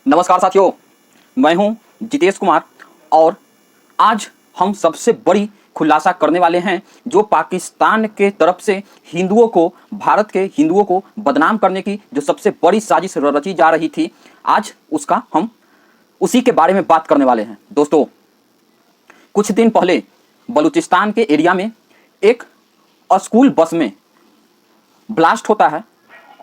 नमस्कार साथियों, मैं हूं जितेश कुमार और आज हम सबसे बड़ी खुलासा करने वाले हैं जो पाकिस्तान के तरफ से हिंदुओं को, भारत के हिंदुओं को बदनाम करने की जो सबसे बड़ी साजिश रची जा रही थी। आज हम उसी के बारे में बात करने वाले हैं। दोस्तों, कुछ दिन पहले बलूचिस्तान के एरिया में एक स्कूल बस में ब्लास्ट होता है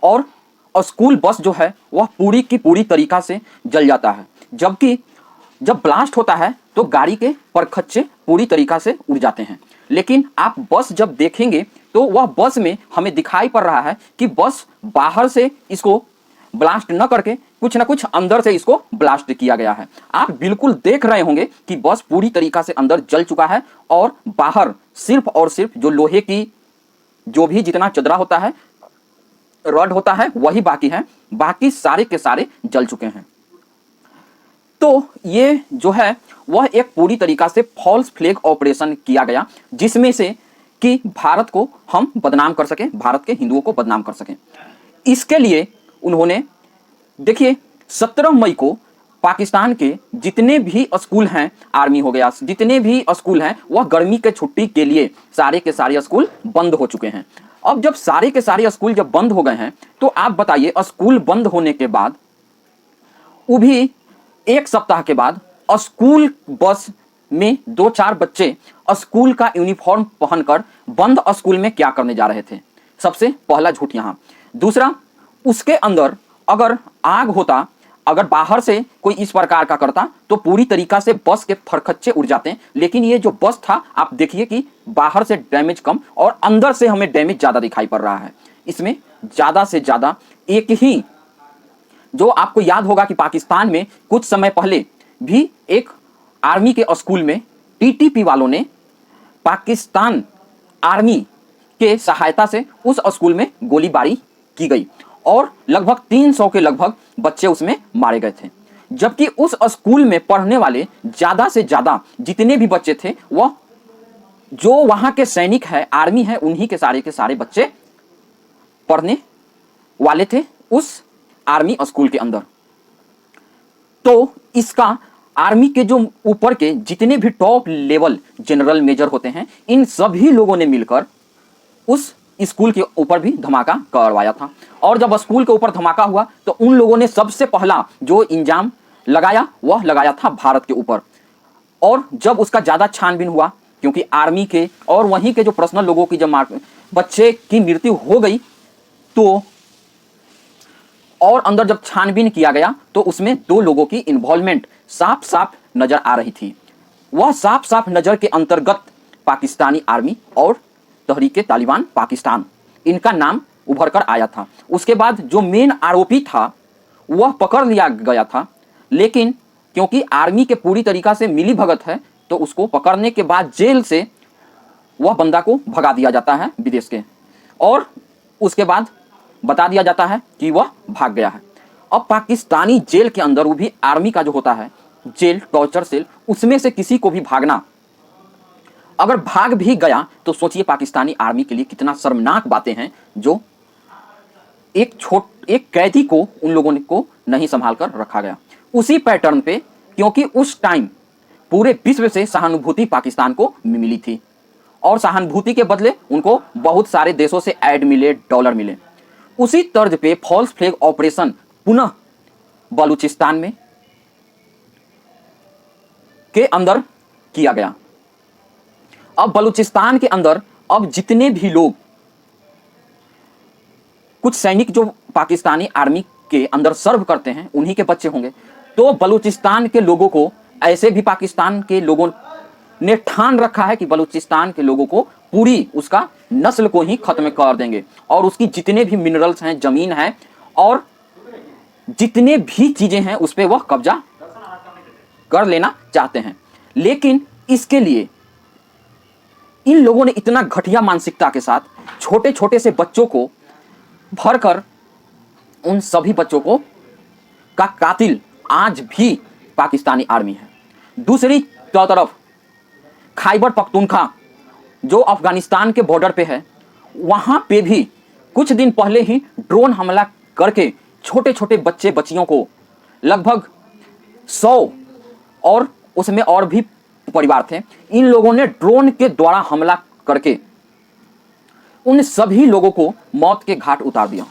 और स्कूल बस जो है वह पूरी की पूरी तरीका से जल जाता है। जबकि जब ब्लास्ट होता है तो गाड़ी के परखच्चे पूरी तरीका से उड़ जाते हैं, लेकिन आप बस जब देखेंगे तो वह बस में हमें दिखाई पड़ रहा है कि बस बाहर से इसको ब्लास्ट न करके कुछ ना कुछ अंदर से इसको ब्लास्ट किया गया है। आप बिल्कुल देख रहे होंगे कि बस पूरी तरीका से अंदर जल चुका है और बाहर सिर्फ और सिर्फ जो लोहे की जो भी जितना चदरा होता है, रॉड होता है, वही बाकी है। बाकी सारे के सारे जल चुके हैं। तो ये जो है वह एक पूरी तरीका से फॉल्स फ्लैग ऑपरेशन किया गया, जिसमें से कि भारत को हम बदनाम कर सकें, भारत के हिंदुओं को बदनाम कर सकें। इसके लिए उन्होंने देखिए 17 मई को पाकिस्तान के जितने भी स्कूल हैं, आर्मी हो गया, जितने भी स्कूल हैं, वह गर्मी के छुट्टी के लिए सारे के सारे स्कूल बंद हो चुके हैं। अब जब सारे के सारे स्कूल जब बंद हो गए हैं तो आप बताइए, स्कूल बंद होने के बाद वो भी एक सप्ताह के बाद स्कूल बस में 2-4 बच्चे स्कूल का यूनिफॉर्म पहनकर बंद स्कूल में क्या करने जा रहे थे। सबसे पहला झूठ यहां। दूसरा, उसके अंदर अगर आग होता, अगर बाहर से कोई इस प्रकार का करता तो पूरी तरीका से बस के फरखच्चे उड़ जाते, लेकिन ये जो बस था आप देखिए कि बाहर से डैमेज कम और अंदर से हमें डैमेज ज्यादा दिखाई पड़ रहा है। इसमें ज्यादा से ज्यादा एक ही, जो आपको याद होगा कि पाकिस्तान में कुछ समय पहले भी एक आर्मी के स्कूल में टीटीपी वालों ने पाकिस्तान आर्मी के सहायता से उस स्कूल में गोलीबारी की गई और लगभग 300 के लगभग बच्चे उसमें मारे गए थे। जबकि उस स्कूल में पढ़ने वाले ज्यादा से ज्यादा जितने भी बच्चे थे, वह जो वहां के सैनिक है, आर्मी है, उन्हीं के सारे बच्चे पढ़ने वाले थे उस आर्मी स्कूल के अंदर। तो इसका आर्मी के जो ऊपर के जितने भी टॉप लेवल जनरल मेजर होते हैं, इन सभी लोगों ने मिलकर उस स्कूल के ऊपर भी धमाका करवाया था। और जब स्कूल के ऊपर धमाका हुआ तो उन लोगों ने सबसे पहला जो इंजाम लगाया वह लगाया था भारत के ऊपर। और जब उसका ज्यादा छानबीन हुआ, क्योंकि आर्मी के और वहीं के जो पर्सनल लोगों की जब बच्चे की मृत्यु हो गई, तो और अंदर जब छानबीन किया गया तो उसमें 2 लोगों की इन्वॉल्वमेंट साफ साफ नजर आ रही थी। वह साफ साफ नजर के अंतर्गत पाकिस्तानी आर्मी और तहरीके तालिबान पाकिस्तान, इनका नाम उभर कर आया था। उसके बाद जो मेन आरोपी था वह पकड़ लिया गया था, लेकिन क्योंकि आर्मी के पूरी तरीका से मिली भगत है तो उसको पकड़ने के बाद जेल से वह बंदा को भगा दिया जाता है विदेश के, और उसके बाद बता दिया जाता है कि वह भाग गया है। अब पाकिस्तानी जेल के अंदर वो भी आर्मी का जो होता है जेल, टॉर्चर सेल, उसमें से किसी को भी भागना, अगर भाग भी गया तो सोचिए पाकिस्तानी आर्मी के लिए कितना शर्मनाक बातें हैं, जो एक कैदी को उन लोगों को नहीं संभाल कर रखा गया। उसी पैटर्न पे, क्योंकि उस टाइम पूरे विश्व से सहानुभूति पाकिस्तान को मिली थी और सहानुभूति के बदले उनको बहुत सारे देशों से ऐड मिले, डॉलर मिले। उसी तर्ज पे फॉल्स फ्लैग ऑपरेशन पुनः बलूचिस्तान में के अंदर किया गया। अब बलूचिस्तान के अंदर अब जितने भी लोग, कुछ सैनिक जो पाकिस्तानी आर्मी के अंदर सर्व करते हैं, उन्हीं के बच्चे होंगे। तो बलूचिस्तान के लोगों को, ऐसे भी पाकिस्तान के लोगों ने ठान रखा है कि बलूचिस्तान के लोगों को पूरी उसका नस्ल को ही खत्म कर देंगे और उसकी जितने भी मिनरल्स हैं, जमीन है और जितने भी चीजें हैं उस पर वह कब्जा कर लेना चाहते हैं। लेकिन इसके लिए इन लोगों ने इतना घटिया मानसिकता के साथ छोटे छोटे से बच्चों को भरकर, उन सभी बच्चों को का कातिल आज भी पाकिस्तानी आर्मी है। दूसरी तरफ खैबर पख्तूनख्वा जो अफगानिस्तान के बॉर्डर पे है, वहां पे भी कुछ दिन पहले ही ड्रोन हमला करके छोटे छोटे बच्चे बच्चियों को लगभग 100 और उसमें और भी परिवार थे। इन लोगों ने ड्रोन के द्वारा हमला करके उन सभी लोगों को मौत के घाट उतार दिया।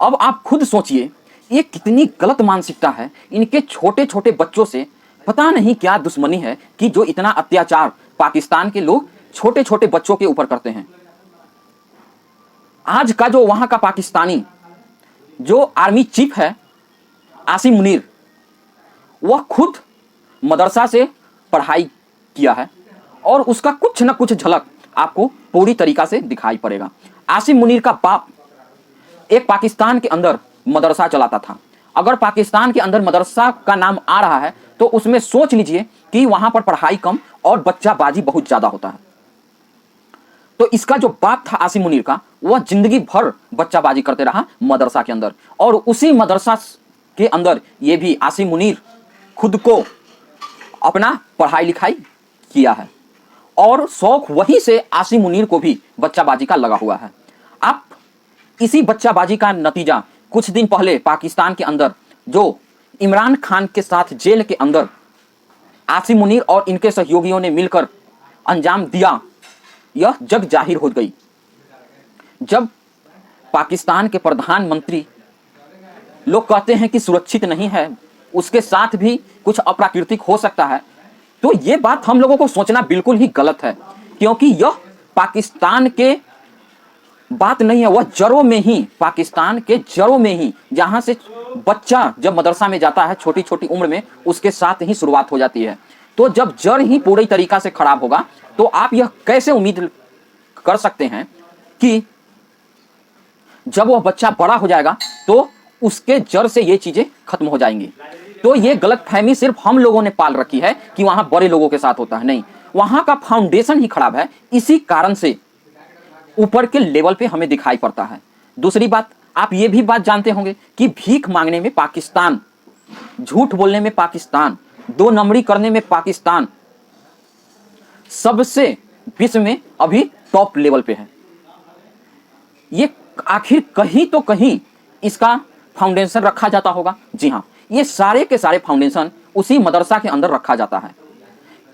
अब आप खुद सोचिए ये कितनी गलत मानसिकता है। इनके छोटे छोटे बच्चों से पता नहीं क्या दुश्मनी है कि जो इतना अत्याचार पाकिस्तान के लोग छोटे छोटे बच्चों के ऊपर करते हैं। आज का जो वहां का पाकिस्तानी जो आर्मी चीफ है आसिम मुनीर, वह खुद मदरसा से पढ़ाई किया है और उसका कुछ न कुछ झलक आपको पूरी तरीका से दिखाई पड़ेगा। आसिम मुनीर का बाप एक पाकिस्तान के अंदर मदरसा चलाता था। अगर पाकिस्तान के अंदर मदरसा का नाम आ रहा है तो उसमें सोच लीजिए कि वहां पर पढ़ाई कम और बच्चाबाजी बहुत ज्यादा होता है। तो इसका जो बाप था आसिम मुनीर का, वह जिंदगी भर बच्चाबाजी करते रहा मदरसा के अंदर, और उसी मदरसा के अंदर ये भी आसिम मुनीर खुद को अपना पढ़ाई लिखाई किया है और शौक वहीं से आसिम मुनीर को भी बच्चाबाजी का लगा हुआ है। आप इसी बच्चाबाजी का नतीजा कुछ दिन पहले पाकिस्तान के अंदर जो इमरान खान के साथ जेल के अंदर आसिम मुनीर और इनके सहयोगियों ने मिलकर अंजाम दिया, यह जग जाहिर हो गई। जब पाकिस्तान के प्रधानमंत्री लोग कहते हैं कि सुरक्षित नहीं है, उसके साथ भी कुछ अप्राकृतिक हो सकता है, तो यह बात हम लोगों को सोचना बिल्कुल ही गलत है, क्योंकि यह पाकिस्तान के बात नहीं है। वह जड़ों में ही, पाकिस्तान के जड़ों में ही, जहां से बच्चा जब मदरसा में जाता है छोटी छोटी उम्र में, उसके साथ ही शुरुआत हो जाती है। तो जब जड़ ही पूरी तरीका से खराब होगा तो आप यह कैसे उम्मीद कर सकते हैं कि जब वह बच्चा बड़ा हो जाएगा तो उसके जड़ से ये चीजें खत्म हो जाएंगी। तो ये गलतफहमी सिर्फ हम लोगों ने पाल रखी है कि वहां बड़े लोगों के साथ होता है। नहीं, वहां का फाउंडेशन ही खराब है। इसी कारण से ऊपर के लेवल पे हमें दिखाई पड़ता है। दूसरी बात, आप ये भी बात जानते होंगे कि भीख मांगने में पाकिस्तान, झूठ बोलने में पाकिस्तान, दो नंबरी करने में पाकिस्तान सबसे विश्व में अभी टॉप लेवल पे है। ये आखिर कहीं तो कहीं इसका फाउंडेशन रखा जाता होगा। जी हाँ, ये सारे के सारे फाउंडेशन उसी मदरसा के अंदर रखा जाता है,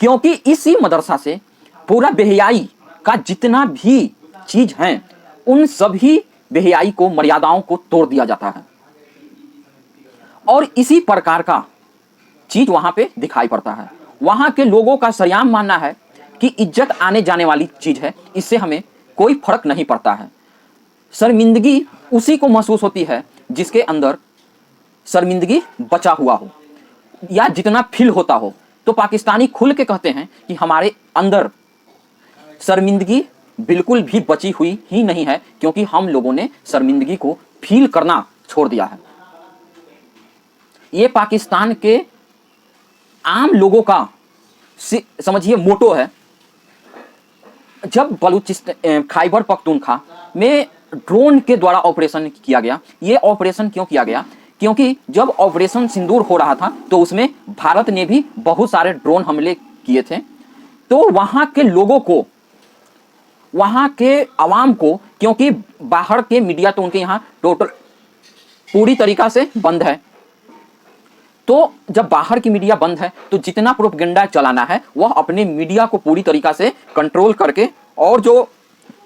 क्योंकि इसी मदरसा से पूरा बेहयाई का जितना भी चीज है, उन सभी बेहयाई को, मर्यादाओं को तोड़ दिया जाता है और इसी प्रकार का चीज वहां पे दिखाई पड़ता है। वहां के लोगों का सरेआम मानना है कि इज्जत आने जाने वाली चीज है, इससे हमें कोई फर्क नहीं पड़ता है। शर्मिंदगी उसी को महसूस होती है जिसके अंदर शर्मिंदगी बचा हुआ हो या जितना फील होता हो। तो पाकिस्तानी खुल के कहते हैं कि हमारे अंदर शर्मिंदगी बिल्कुल भी बची हुई ही नहीं है, क्योंकि हम लोगों ने शर्मिंदगी को फील करना छोड़ दिया है। ये पाकिस्तान के आम लोगों का समझिए मोटो है। जब बलूचिस्तान, खैबर पख्तूनख्वा में ड्रोन के द्वारा ऑपरेशन किया गया, ये ऑपरेशन क्यों किया गया? क्योंकि जब ऑपरेशन सिंदूर हो रहा था तो उसमें भारत ने भी बहुत सारे ड्रोन हमले किए थे। तो वहां के लोगों को, वहां के आवाम को, क्योंकि बाहर के मीडिया तो उनके यहाँ टोटल पूरी तरीका से बंद है, तो जब बाहर की मीडिया बंद है तो जितना प्रोपेगेंडा चलाना है वह अपने मीडिया को पूरी तरीका से कंट्रोल करके, और जो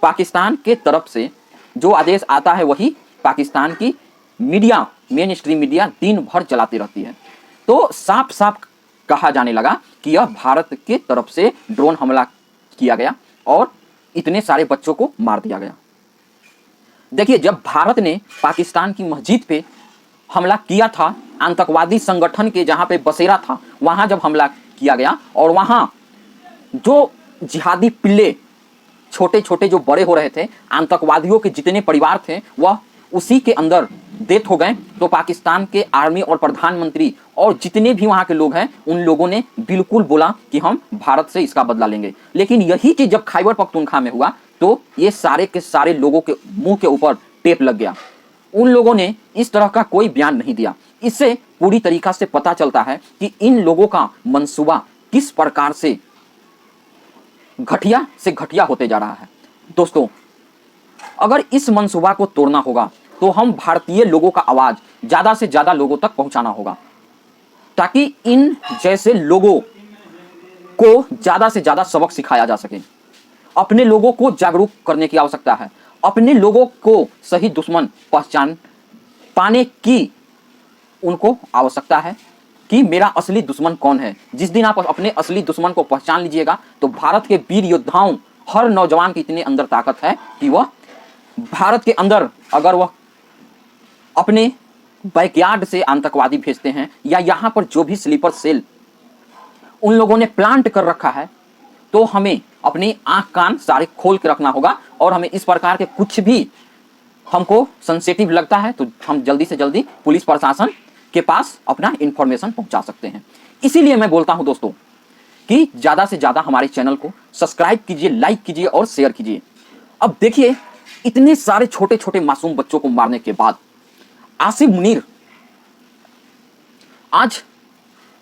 पाकिस्तान के तरफ से जो आदेश आता है वही पाकिस्तान की मीडिया, मेन स्ट्रीम मीडिया दिन भर चलाती रहती है। तो साफ साफ कहा जाने लगा कि यह भारत के तरफ से ड्रोन हमला किया गया और इतने सारे बच्चों को मार दिया गया। देखिए, जब भारत ने पाकिस्तान की मस्जिद पे हमला किया था, आतंकवादी संगठन के जहां पे बसेरा था, वहां जब हमला किया गया और वहां जो जिहादी पिल्ले छोटे छोटे जो बड़े हो रहे थे, आतंकवादियों के जितने परिवार थे, वह उसी के अंदर डेथ हो गए। तो पाकिस्तान के आर्मी और प्रधानमंत्री और जितने भी वहां के लोग हैं, उन लोगों ने बिल्कुल बोला कि हम भारत से इसका बदला लेंगे। लेकिन यही चीज जब खैबर पख्तूनख्वा में हुआ तो ये सारे के सारे लोगों के मुंह के ऊपर टेप लग गया। उन लोगों ने इस तरह का कोई बयान नहीं दिया। इससे पूरी तरीका से पता चलता है कि इन लोगों का मंसूबा किस प्रकार से घटिया से घटिया होते जा रहा है। दोस्तों, अगर इस मंसूबा को तोड़ना होगा तो हम भारतीय लोगों का आवाज ज्यादा से ज्यादा लोगों तक पहुंचाना होगा। ताकि इन जैसे लोगों को ज़्यादा से ज़्यादा सबक सिखाया जा सके। अपने लोगों को जागरूक करने की आवश्यकता है। अपने लोगों को सही दुश्मन पहचान पाने की उनको आवश्यकता है कि मेरा असली दुश्मन कौन है। जिस दिन आप अपने असली दुश्मन को पहचान लीजिएगा तो भारत के वीर योद्धाओं, हर नौजवान की इतनी अंदर ताकत है कि वह भारत के अंदर अगर वह अपने बैकयार्ड से आतंकवादी भेजते हैं या यहाँ पर जो भी स्लीपर सेल उन लोगों ने प्लांट कर रखा है, तो हमें अपनी आंख कान सारे खोल के रखना होगा। और हमें इस प्रकार के कुछ भी हमको सेंसिटिव लगता है तो हम जल्दी से जल्दी पुलिस प्रशासन के पास अपना इंफॉर्मेशन पहुंचा सकते हैं। इसीलिए मैं बोलता हूं दोस्तों कि ज़्यादा से ज़्यादा हमारे चैनल को सब्सक्राइब कीजिए, लाइक कीजिए और शेयर कीजिए। अब देखिए, इतने सारे छोटे छोटे मासूम बच्चों को मारने के बाद आसिम मुनीर आज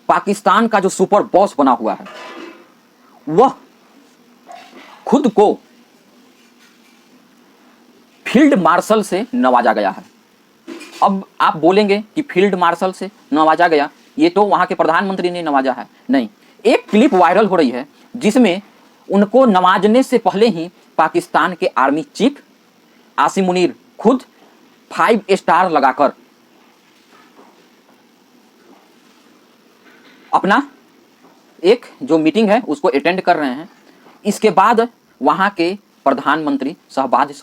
पाकिस्तान का जो सुपर बॉस बना हुआ है, वह खुद को फील्ड मार्शल से नवाजा गया है। अब आप बोलेंगे कि फील्ड मार्शल से नवाजा गया, ये तो वहां के प्रधानमंत्री ने नवाजा है। नहीं, एक क्लिप वायरल हो रही है जिसमें उनको नवाजने से पहले ही पाकिस्तान के आर्मी चीफ आसिम मुनीर खुद 5 स्टार लगाकर अपना एक जो मीटिंग है उसको अटेंड कर रहे हैं। इसके बाद वहां के प्रधानमंत्री शहबाज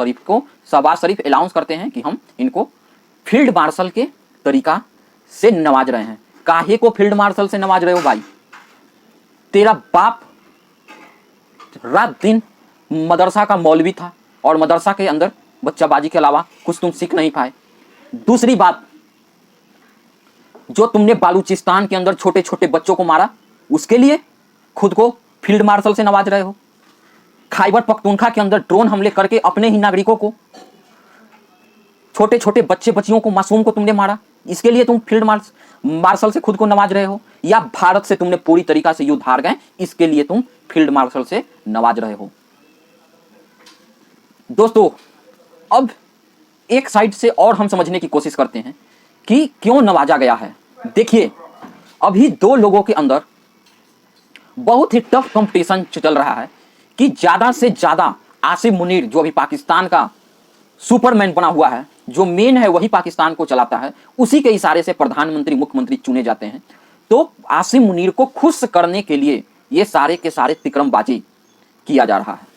शरीफ अनाउंस करते हैं कि हम इनको फील्ड मार्शल के तरीका से नवाज रहे हैं। काहे को फील्ड मार्शल से नवाज रहे हो भाई? तेरा बाप रात दिन मदरसा का मौलवी था और मदरसा के अंदर बच्चाबाजी के अलावा कुछ तुम सीख नहीं पाए। दूसरी बात, जो तुमने बालूचिस्तान के अंदर छोटे छोटे बच्चों को मारा, उसके लिए खुद को फील्ड मार्शल से नवाज रहे हो। खैबर पख्तूनख्वा के अंदर ड्रोन हमले करके अपने ही नागरिकों को, छोटे छोटे बच्चे बच्चियों को, मासूम को तुमने मारा, इसके लिए तुम फील्ड मार्शल से खुद को नवाज रहे हो। या भारत से तुमने पूरी तरीका से युद्ध हार गए, इसके लिए तुम फील्ड मार्शल से नवाज रहे हो। दोस्तों, अब एक साइड से और हम समझने की कोशिश करते हैं कि क्यों नवाजा गया है। देखिए, अभी दो लोगों के अंदर बहुत ही टफ कंपटीशन चल रहा है कि ज्यादा से ज्यादा आसिम मुनीर, जो अभी पाकिस्तान का सुपरमैन बना हुआ है, जो मेन है वही पाकिस्तान को चलाता है, उसी के इशारे से प्रधानमंत्री मुख्यमंत्री चुने जाते हैं। तो आसिम मुनीर को खुश करने के लिए ये सारे के सारे तिकड़मबाजी किया जा रहा है।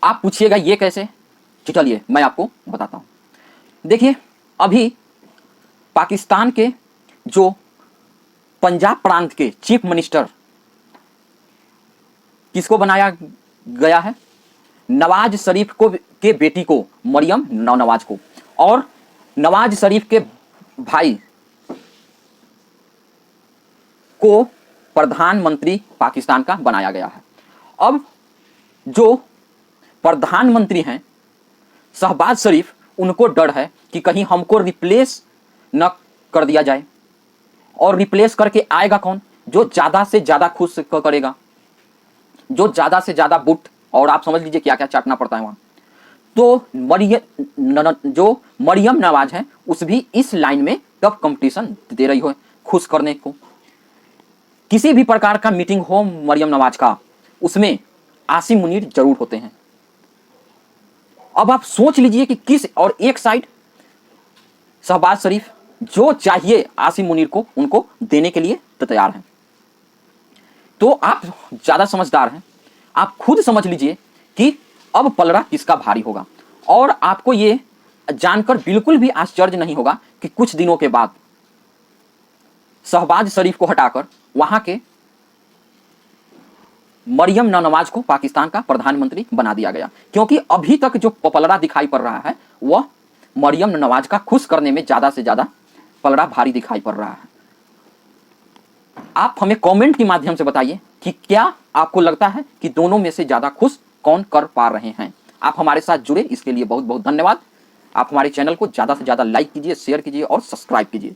आप पूछिएगा ये कैसे? चलिए मैं आपको बताता हूं। देखिए, अभी पाकिस्तान के जो पंजाब प्रांत के चीफ मिनिस्टर किसको बनाया गया है? नवाज शरीफ को के बेटी को, मरियम नवाज को, और नवाज शरीफ के भाई को प्रधानमंत्री पाकिस्तान का बनाया गया है। अब जो प्रधानमंत्री हैं शहबाज शरीफ, उनको डर है कि कहीं हमको रिप्लेस न कर दिया जाए। और रिप्लेस करके आएगा कौन? जो ज्यादा से ज्यादा खुश करेगा, जो ज्यादा से ज्यादा बुट, और आप समझ लीजिए क्या क्या चाटना पड़ता है वहां। तो जो मरियम नवाज है, उस भी इस लाइन में टफ कंपटीशन दे रही हो खुश करने को। किसी भी प्रकार का मीटिंग हो मरियम नवाज का, उसमें आसिम मुनीर जरूर होते हैं। अब आप सोच लीजिए कि किस, और एक साइड शहबाज शरीफ जो चाहिए आसिम मुनीर को, उनको देने के लिए तैयार हैं। तो आप ज्यादा समझदार हैं, आप खुद समझ लीजिए कि अब पलड़ा किसका भारी होगा। और आपको ये जानकर बिल्कुल भी आश्चर्य नहीं होगा कि कुछ दिनों के बाद शहबाज शरीफ को हटाकर वहां के मरियम नवाज को पाकिस्तान का प्रधानमंत्री बना दिया गया। क्योंकि अभी तक जो पलड़ा दिखाई पड़ रहा है वह मरियम नवाज का खुश करने में ज्यादा से ज्यादा पलड़ा भारी दिखाई पड़ रहा है। आप हमें कमेंट के माध्यम से बताइए कि क्या आपको लगता है कि दोनों में से ज्यादा खुश कौन कर पा रहे हैं। आप हमारे साथ जुड़े, इसके लिए बहुत बहुत धन्यवाद। आप हमारे चैनल को ज्यादा से ज्यादा लाइक कीजिए, शेयर कीजिए और सब्सक्राइब कीजिए।